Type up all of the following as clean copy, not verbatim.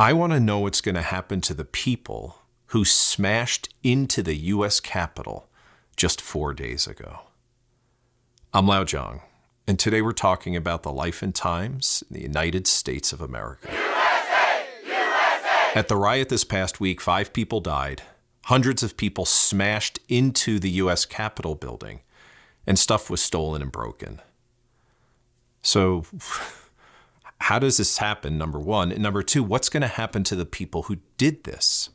I want to know what's going to happen to the people who smashed into the U.S. Capitol just 4 days ago. I'm Lao Zhang, and today we're talking about the life and times in the United States of America. USA! USA! At the riot this past week, 5 people died. Hundreds of people smashed into the U.S. Capitol building, and stuff was stolen and broken. So, how does this happen, number one? And number two, what's going to happen to the people who did this?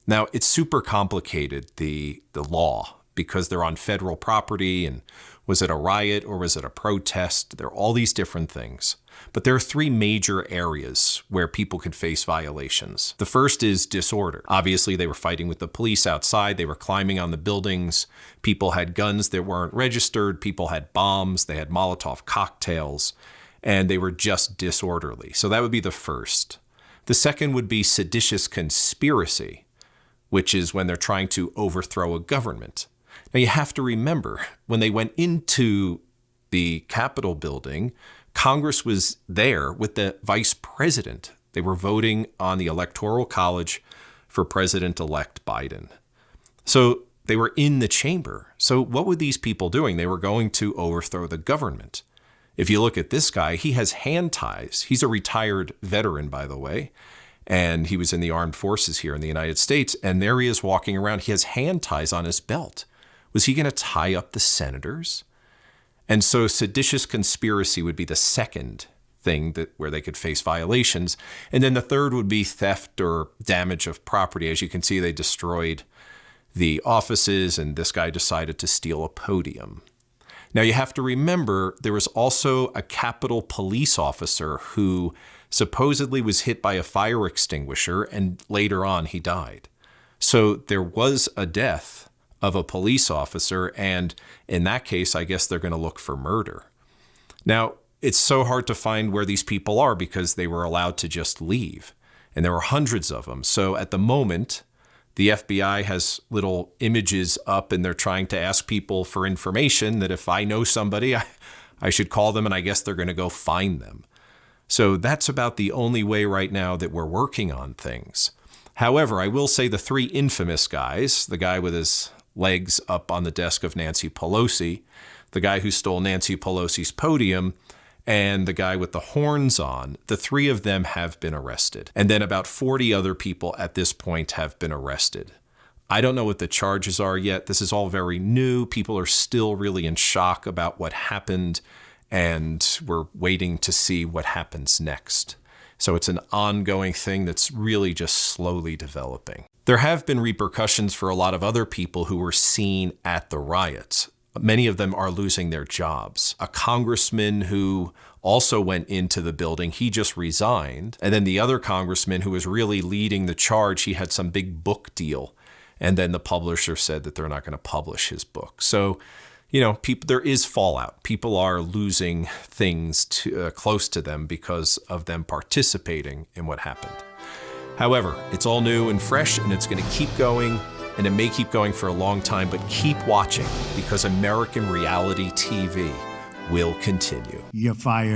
Now, it's super complicated, the law, because they're on federal property, and was it a riot or was it a protest? There are all these different things. But there are 3 major areas where people could face violations. The first is disorder. Obviously, they were fighting with the police outside. They were climbing on the buildings. People had guns that weren't registered. People had bombs. They had Molotov cocktails. And they were just disorderly. So that would be the first. The second would be seditious conspiracy, which is when they're trying to overthrow a government. Now, you have to remember, when they went into the Capitol building, Congress was there with the vice president. They were voting on the Electoral College for President-elect Biden. So they were in the chamber. So what were these people doing? They were going to overthrow the government. If you look at this guy, he has hand ties. He's a retired veteran, by the way, and he was in the armed forces here in the United States. And there he is walking around. He has hand ties on his belt. Was he going to tie up the senators? And so seditious conspiracy would be the second thing where they could face violations. And then the third would be theft or damage of property. As you can see, they destroyed the offices, and this guy decided to steal a podium. Now, you have to remember, there was also a Capitol police officer who supposedly was hit by a fire extinguisher, and later on he died. So there was a death of a police officer, and in that case, I guess they're going to look for murder. Now, it's so hard to find where these people are because they were allowed to just leave, and there were hundreds of them. So at the moment, the FBI has little images up, and they're trying to ask people for information that if I know somebody, I should call them, and I guess they're going to go find them. So that's about the only way right now that we're working on things. However, I will say the 3 infamous guys, the guy with his legs up on the desk of Nancy Pelosi, the guy who stole Nancy Pelosi's podium, and the guy with the horns on, the 3 of them have been arrested. And then about 40 other people at this point have been arrested. I don't know what the charges are yet. This is all very new. People are still really in shock about what happened, and we're waiting to see what happens next. So it's an ongoing thing that's really just slowly developing. There have been repercussions for a lot of other people who were seen at the riots. Many of them are losing their jobs. A congressman who also went into the building, he just resigned. And then the other congressman who was really leading the charge, he had some big book deal. And then the publisher said that they're not going to publish his book. So, you know, there is fallout. People are losing things close to them because of them participating in what happened. However, it's all new and fresh, and it's going to keep going, and it may keep going for a long time, but keep watching because American reality TV will continue. You're fired.